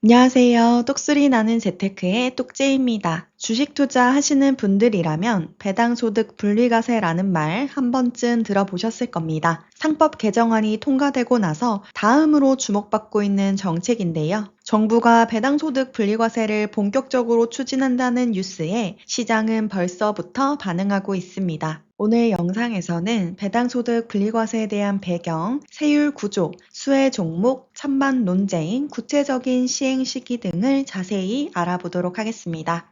안녕하세요. 똑소리 나는 재테크의 똑재입니다. 주식 투자 하시는 분들이라면 배당소득 분리과세라는 말 한 번쯤 들어보셨을 겁니다. 상법 개정안이 통과되고 나서 다음으로 주목받고 있는 정책인데요. 정부가 배당소득 분리과세를 본격적으로 추진한다는 뉴스에 시장은 벌써부터 반응하고 있습니다. 오늘 영상에서는 배당소득 분리과세에 대한 배경, 세율 구조, 수혜 종목, 찬반 논쟁, 구체적인 시행 시기 등을 자세히 알아보도록 하겠습니다.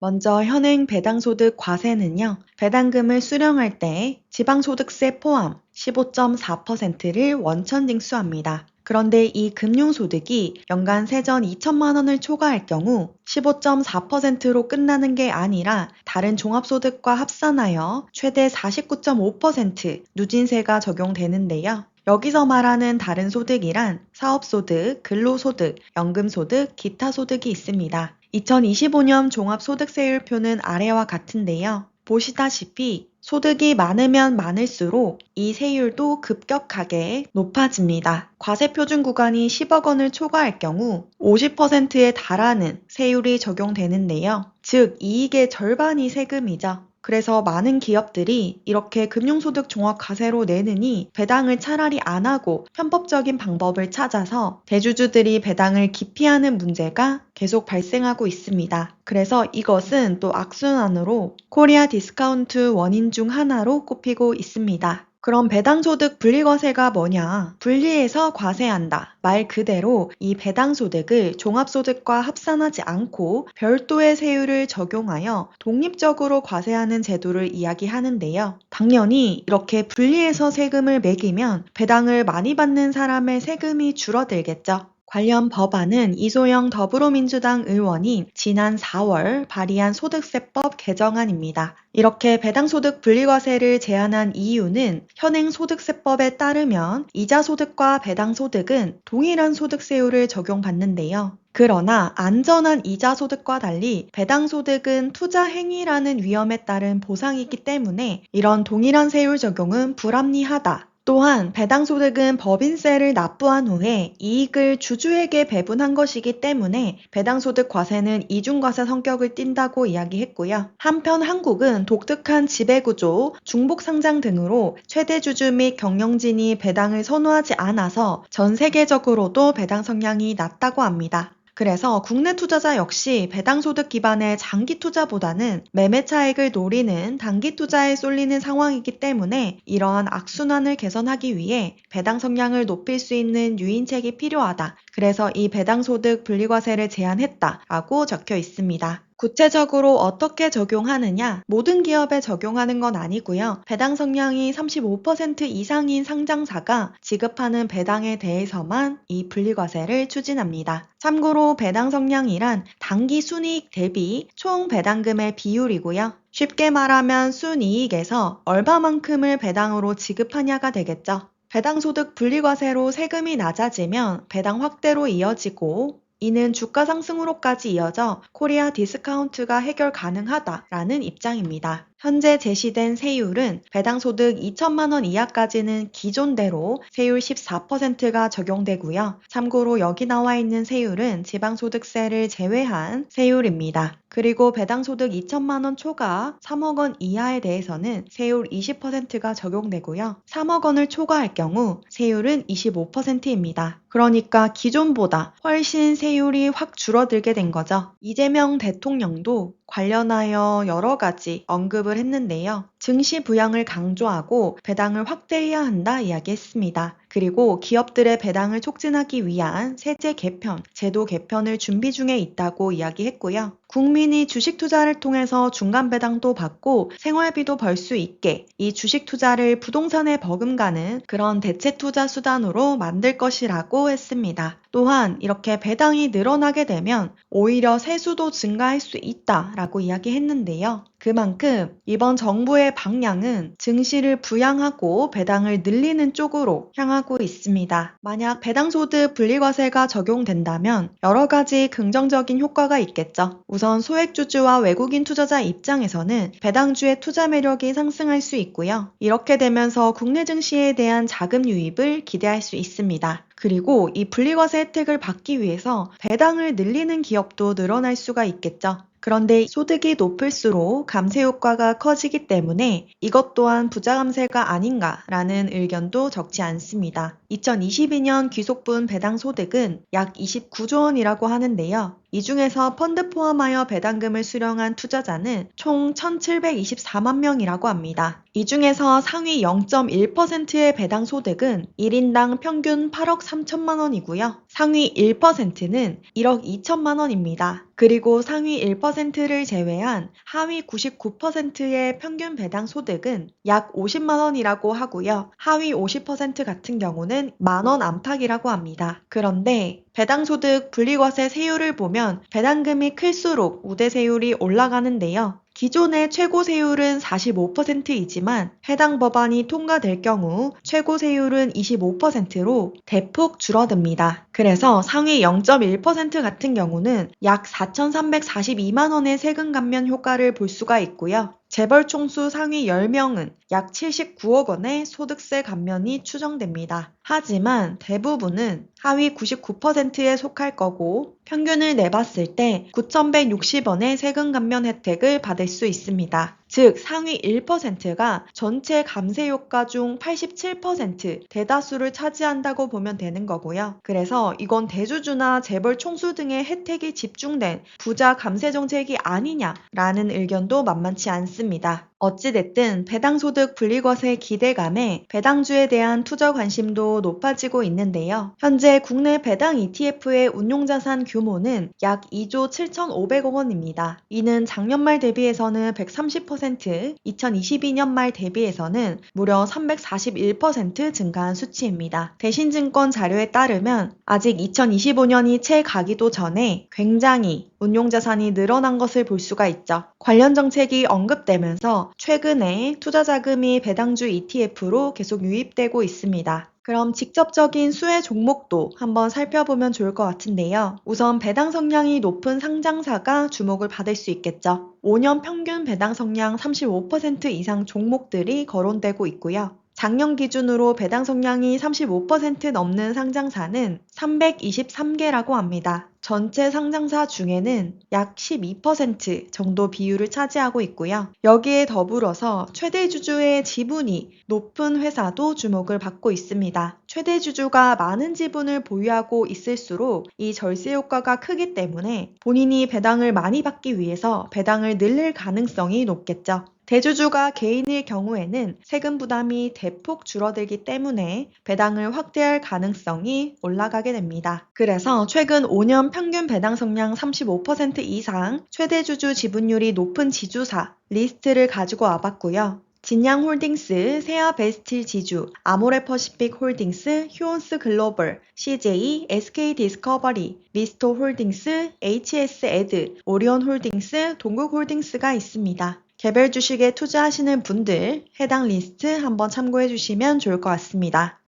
먼저 현행 배당소득 과세는요, 배당금을 수령할 때 지방소득세 포함 15.4%를 원천 징수합니다. 그런데 이 금융소득이 연간 세전 2천만 원을 초과할 경우 15.4%로 끝나는 게 아니라 다른 종합소득과 합산하여 최대 49.5% 누진세가 적용되는데요. 여기서 말하는 다른 소득이란 사업소득, 근로소득, 연금소득, 기타 소득이 있습니다. 2025년 종합소득세율표는 아래와 같은데요. 보시다시피 소득이 많으면 많을수록 이 세율도 급격하게 높아집니다. 과세표준 구간이 10억 원을 초과할 경우 50%에 달하는 세율이 적용되는데요. 즉, 이익의 절반이 세금이죠. 그래서 많은 기업들이 이렇게 금융소득 종합과세로 내느니 배당을 차라리 안 하고 편법적인 방법을 찾아서 대주주들이 배당을 기피하는 문제가 계속 발생하고 있습니다. 그래서 이것은 또 악순환으로 코리아 디스카운트 원인 중 하나로 꼽히고 있습니다. 그럼 배당소득 분리과세가 뭐냐? 분리해서 과세한다. 말 그대로 이 배당소득을 종합소득과 합산하지 않고 별도의 세율을 적용하여 독립적으로 과세하는 제도를 이야기하는데요. 당연히 이렇게 분리해서 세금을 매기면 배당을 많이 받는 사람의 세금이 줄어들겠죠. 관련 법안은 이소영 더불어민주당 의원이 지난 4월 발의한 소득세법 개정안입니다. 이렇게 배당소득 분리과세를 제한한 이유는 현행 소득세법에 따르면 이자소득과 배당소득은 동일한 소득세율을 적용받는데요. 그러나 안전한 이자소득과 달리 배당소득은 투자행위라는 위험에 따른 보상이기 때문에 이런 동일한 세율 적용은 불합리하다. 또한 배당소득은 법인세를 납부한 후에 이익을 주주에게 배분한 것이기 때문에 배당소득 과세는 이중과세 성격을 띈다고 이야기했고요. 한편 한국은 독특한 지배구조, 중복상장 등으로 최대주주 및 경영진이 배당을 선호하지 않아서 전 세계적으로도 배당 성향이 낮다고 합니다. 그래서 국내 투자자 역시 배당소득 기반의 장기 투자보다는 매매 차익을 노리는 단기 투자에 쏠리는 상황이기 때문에 이러한 악순환을 개선하기 위해 배당 성향을 높일 수 있는 유인책이 필요하다. 그래서 이 배당소득 분리과세를 제안했다라고 적혀 있습니다. 구체적으로 어떻게 적용하느냐? 모든 기업에 적용하는 건 아니고요. 배당 성향이 35% 이상인 상장사가 지급하는 배당에 대해서만 이 분리과세를 추진합니다. 참고로 배당 성향이란 당기 순이익 대비 총 배당금의 비율이고요. 쉽게 말하면 순이익에서 얼마만큼을 배당으로 지급하냐가 되겠죠. 배당소득 분리과세로 세금이 낮아지면 배당 확대로 이어지고 이는 주가 상승으로까지 이어져 코리아 디스카운트가 해결 가능하다라는 입장입니다. 현재 제시된 세율은 배당소득 2천만 원 이하까지는 기존대로 세율 14%가 적용되고요. 참고로 여기 나와 있는 세율은 지방소득세를 제외한 세율입니다. 그리고 배당소득 2천만 원 초과 3억 원 이하에 대해서는 세율 20%가 적용되고요. 3억 원을 초과할 경우 세율은 25%입니다. 그러니까 기존보다 훨씬 세율이 확 줄어들게 된 거죠. 이재명 대통령도 관련하여 여러 가지 언급을 했는데요. 증시 부양을 강조하고 배당을 확대해야 한다 이야기했습니다. 그리고 기업들의 배당을 촉진하기 위한 세제 개편, 제도 개편을 준비 중에 있다고 이야기했고요. 국민이 주식 투자를 통해서 중간 배당도 받고 생활비도 벌 수 있게 이 주식 투자를 부동산에 버금가는 그런 대체 투자 수단으로 만들 것이라고 했습니다. 또한 이렇게 배당이 늘어나게 되면 오히려 세수도 증가할 수 있다라고 이야기했는데요. 그만큼 이번 정부의 방향은 증시를 부양하고 배당을 늘리는 쪽으로 향하고 있습니다. 만약 배당소득 분리과세가 적용된다면 여러 가지 긍정적인 효과가 있겠죠. 우선 소액주주와 외국인 투자자 입장에서는 배당주의 투자 매력이 상승할 수 있고요. 이렇게 되면서 국내 증시에 대한 자금 유입을 기대할 수 있습니다. 그리고 이 분리과세 혜택을 받기 위해서 배당을 늘리는 기업도 늘어날 수가 있겠죠. 그런데 소득이 높을수록 감세 효과가 커지기 때문에 이것 또한 부자 감세가 아닌가라는 의견도 적지 않습니다. 2022년 귀속분 배당 소득은 약 29조 원이라고 하는데요. 이 중에서 펀드 포함하여 배당금을 수령한 투자자는 총 1,724만 명이라고 합니다. 이 중에서 상위 0.1%의 배당 소득은 1인당 평균 8억 3천만 원이고요. 상위 1%는 1억 2천만 원입니다. 그리고 상위 1%를 제외한 하위 99%의 평균 배당 소득은 약 50만 원이라고 하고요. 하위 50% 같은 경우는 만 원 안팎이라고 합니다. 그런데 배당소득 분리과세 세율을 보면 배당금이 클수록 우대세율이 올라가는데요. 기존의 최고 세율은 45%이지만 해당 법안이 통과될 경우 최고 세율은 25%로 대폭 줄어듭니다. 그래서 상위 0.1% 같은 경우는 약 4,342만 원의 세금 감면 효과를 볼 수가 있고요. 재벌 총수 상위 10명은 약 79억 원의 소득세 감면이 추정됩니다. 하지만 대부분은 하위 99%에 속할 거고 평균을 내봤을 때 9,160원의 세금 감면 혜택을 받을 수 있습니다. 즉 상위 1%가 전체 감세 효과 중 87% 대다수를 차지한다고 보면 되는 거고요. 그래서 이건 대주주나 재벌 총수 등의 혜택이 집중된 부자 감세 정책이 아니냐라는 의견도 만만치 않습니다. 어찌됐든 배당소득 분리과세 기대감에 배당주에 대한 투자 관심도 높아지고 있는데요. 현재 국내 배당 ETF의 운용자산 규모는 약 2조 7,500억 원입니다. 이는 작년 말 대비해서는 130%, 2022년 말 대비해서는 무려 341% 증가한 수치입니다. 대신증권 자료에 따르면 아직 2025년이 채 가기도 전에 굉장히 운용자산이 늘어난 것을 볼 수가 있죠. 관련 정책이 언급되면서 최근에 투자자금이 배당주 ETF로 계속 유입되고 있습니다. 그럼 직접적인 수혜 종목도 한번 살펴보면 좋을 것 같은데요. 우선 배당 성량이 높은 상장사가 주목을 받을 수 있겠죠. 5년 평균 배당 성량 35% 이상 종목들이 거론되고 있고요. 작년 기준으로 배당 성량이 35% 넘는 상장사는 323개라고 합니다. 전체 상장사 중에는 약 12% 정도 비율을 차지하고 있고요. 여기에 더불어서 최대 주주의 지분이 높은 회사도 주목을 받고 있습니다. 최대 주주가 많은 지분을 보유하고 있을수록 이 절세 효과가 크기 때문에 본인이 배당을 많이 받기 위해서 배당을 늘릴 가능성이 높겠죠. 대주주가 개인일 경우에는 세금 부담이 대폭 줄어들기 때문에 배당을 확대할 가능성이 올라가게 됩니다. 그래서 최근 5년 평균 배당 성량 35% 이상 최대 주주 지분율이 높은 지주사 리스트를 가지고 와봤고요. 진양홀딩스, 세아베스틸 지주, 아모레퍼시픽 홀딩스, 휴온스 글로벌, CJ, SK디스커버리, 리스토 홀딩스, HS에드, 오리온 홀딩스, 동국 홀딩스가 있습니다. 개별 주식에 투자하시는 분들 해당 리스트 한번 참고해 주시면 좋을 것 같습니다.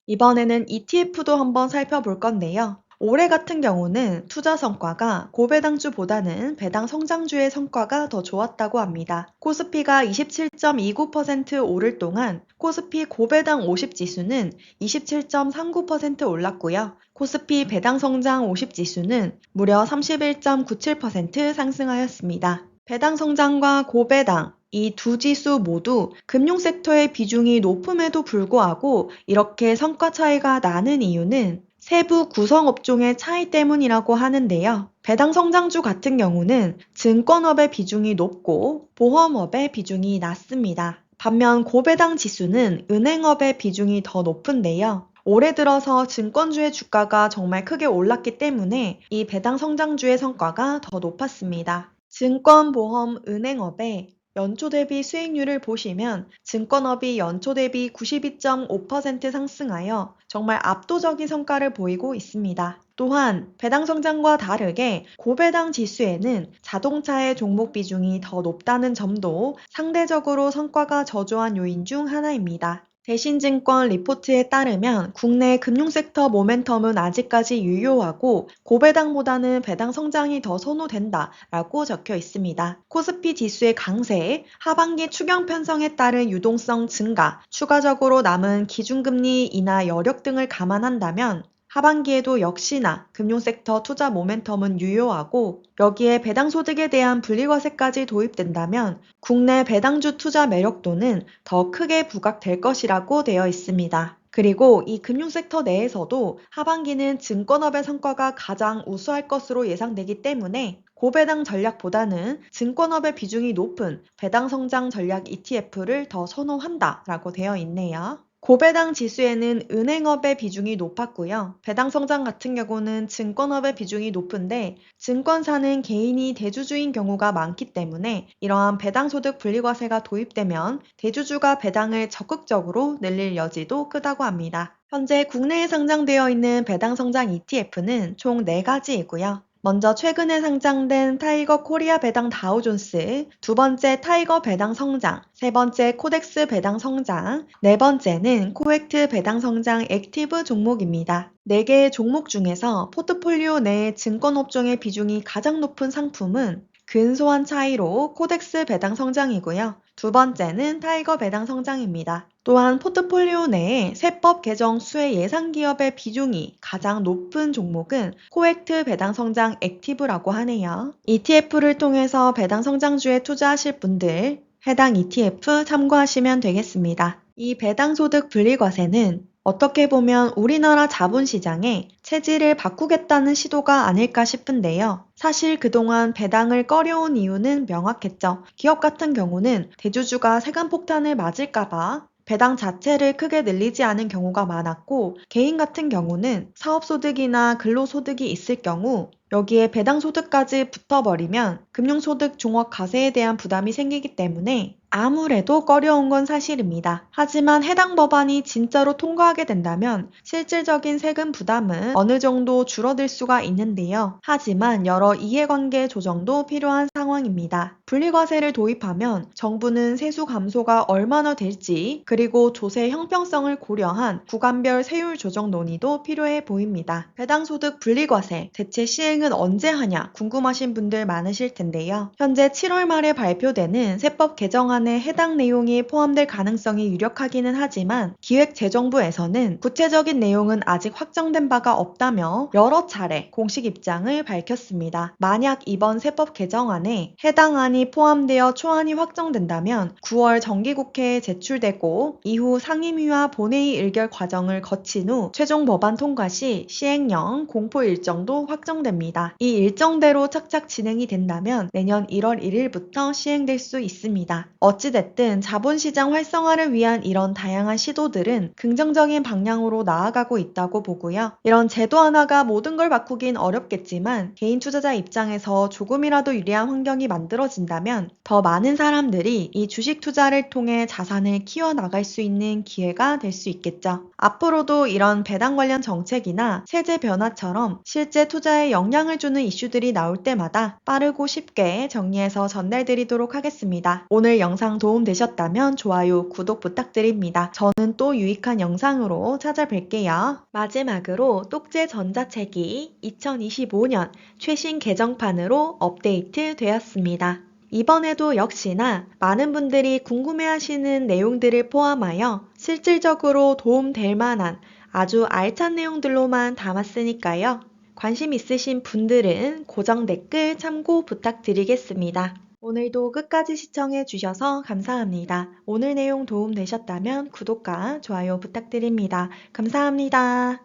이번에는 ETF도 한번 살펴볼 건데요. 올해 같은 경우는 투자 성과가 고배당주보다는 배당 성장주의 성과가 더 좋았다고 합니다. 코스피가 27.29% 오를 동안 코스피 고배당 50지수는 27.39% 올랐고요. 코스피 배당 성장 50지수는 무려 31.97% 상승하였습니다. 배당 성장과 고배당, 이 두 지수 모두 금융섹터의 비중이 높음에도 불구하고 이렇게 성과 차이가 나는 이유는 세부 구성업종의 차이 때문이라고 하는데요. 배당 성장주 같은 경우는 증권업의 비중이 높고 보험업의 비중이 낮습니다. 반면 고배당 지수는 은행업의 비중이 더 높은데요. 올해 들어서 증권주의 주가가 정말 크게 올랐기 때문에 이 배당 성장주의 성과가 더 높았습니다. 증권, 보험, 은행업의 연초 대비 수익률을 보시면 증권업이 연초 대비 92.5% 상승하여 정말 압도적인 성과를 보이고 있습니다. 또한 배당 성장과 다르게 고배당 지수에는 자동차의 종목 비중이 더 높다는 점도 상대적으로 성과가 저조한 요인 중 하나입니다. 대신증권 리포트에 따르면 국내 금융섹터 모멘텀은 아직까지 유효하고 고배당보다는 배당 성장이 더 선호된다라고 적혀 있습니다. 코스피 지수의 강세, 하반기 추경 편성에 따른 유동성 증가, 추가적으로 남은 기준금리 인하 여력 등을 감안한다면 하반기에도 역시나 금융섹터 투자 모멘텀은 유효하고 여기에 배당소득에 대한 분리과세까지 도입된다면 국내 배당주 투자 매력도는 더 크게 부각될 것이라고 되어 있습니다. 그리고 이 금융섹터 내에서도 하반기는 증권업의 성과가 가장 우수할 것으로 예상되기 때문에 고배당 전략보다는 증권업의 비중이 높은 배당 성장 전략 ETF를 더 선호한다라고 되어 있네요. 고배당 지수에는 은행업의 비중이 높았고요. 배당 성장 같은 경우는 증권업의 비중이 높은데 증권사는 개인이 대주주인 경우가 많기 때문에 이러한 배당소득 분리과세가 도입되면 대주주가 배당을 적극적으로 늘릴 여지도 크다고 합니다. 현재 국내에 상장되어 있는 배당 성장 ETF는 총 4가지이고요. 먼저 최근에 상장된 타이거 코리아 배당 다우존스, 두 번째 타이거 배당 성장, 세 번째 코덱스 배당 성장, 네 번째는 코엑트 배당 성장 액티브 종목입니다. 4개의 종목 중에서 포트폴리오 내 증권업종의 비중이 가장 높은 상품은 근소한 차이로 코덱스 배당 성장이고요. 두 번째는 타이거 배당 성장입니다. 또한 포트폴리오 내에 세법 개정 수혜 예상 기업의 비중이 가장 높은 종목은 코엑트 배당 성장 액티브라고 하네요. ETF를 통해서 배당 성장주에 투자하실 분들 해당 ETF 참고하시면 되겠습니다. 이 배당소득 분리과세는 어떻게 보면 우리나라 자본시장의 체질을 바꾸겠다는 시도가 아닐까 싶은데요. 사실 그동안 배당을 꺼려온 이유는 명확했죠. 기업 같은 경우는 대주주가 세금 폭탄을 맞을까봐 배당 자체를 크게 늘리지 않은 경우가 많았고, 개인 같은 경우는 사업소득이나 근로소득이 있을 경우 여기에 배당소득까지 붙어버리면 금융소득 종합과세에 대한 부담이 생기기 때문에 아무래도 꺼려온 건 사실입니다. 하지만 해당 법안이 진짜로 통과하게 된다면 실질적인 세금 부담은 어느 정도 줄어들 수가 있는데요. 하지만 여러 이해관계 조정도 필요한 상황입니다. 분리과세를 도입하면 정부는 세수 감소가 얼마나 될지 그리고 조세 형평성을 고려한 구간별 세율 조정 논의도 필요해 보입니다. 배당소득 분리과세 대체 시행은 언제 하냐 궁금하신 분들 많으실 텐데요. 현재 7월 말에 발표되는 세법 개정안에 해당 내용이 포함될 가능성이 유력하기는 하지만 기획재정부에서는 구체적인 내용은 아직 확정된 바가 없다며 여러 차례 공식 입장을 밝혔습니다. 만약 이번 세법 개정안에 해당 안이 포함되어 초안이 확정된다면 9월 정기국회에 제출되고 이후 상임위와 본회의 의결 과정을 거친 후 최종 법안 통과 시 시행령 공포 일정도 확정됩니다. 이 일정대로 착착 진행이 된다면 내년 1월 1일부터 시행될 수 있습니다. 어찌됐든 자본시장 활성화를 위한 이런 다양한 시도들은 긍정적인 방향으로 나아가고 있다고 보고요. 이런 제도 하나가 모든 걸 바꾸긴 어렵겠지만 개인 투자자 입장에서 조금이라도 유리한 환경이 만들어진다면 더 많은 사람들이 이 주식 투자를 통해 자산을 키워나갈 수 있는 기회가 될 수 있겠죠. 앞으로도 이런 배당 관련 정책이나 세제 변화처럼 실제 투자에 영향을 주는 이슈들이 나올 때마다 빠르고 쉽게 정리해서 전달드리도록 하겠습니다. 오늘 영상 도움되셨다면 좋아요, 구독 부탁드립니다. 저는 또 유익한 영상으로 찾아뵐게요. 마지막으로 똑제 전자책이 2025년 최신 개정판으로 업데이트 되었습니다. 이번에도 역시나 많은 분들이 궁금해하시는 내용들을 포함하여 실질적으로 도움될 만한 아주 알찬 내용들로만 담았으니까요. 관심 있으신 분들은 고정 댓글 참고 부탁드리겠습니다. 오늘도 끝까지 시청해 주셔서 감사합니다. 오늘 내용 도움되셨다면 구독과 좋아요 부탁드립니다. 감사합니다.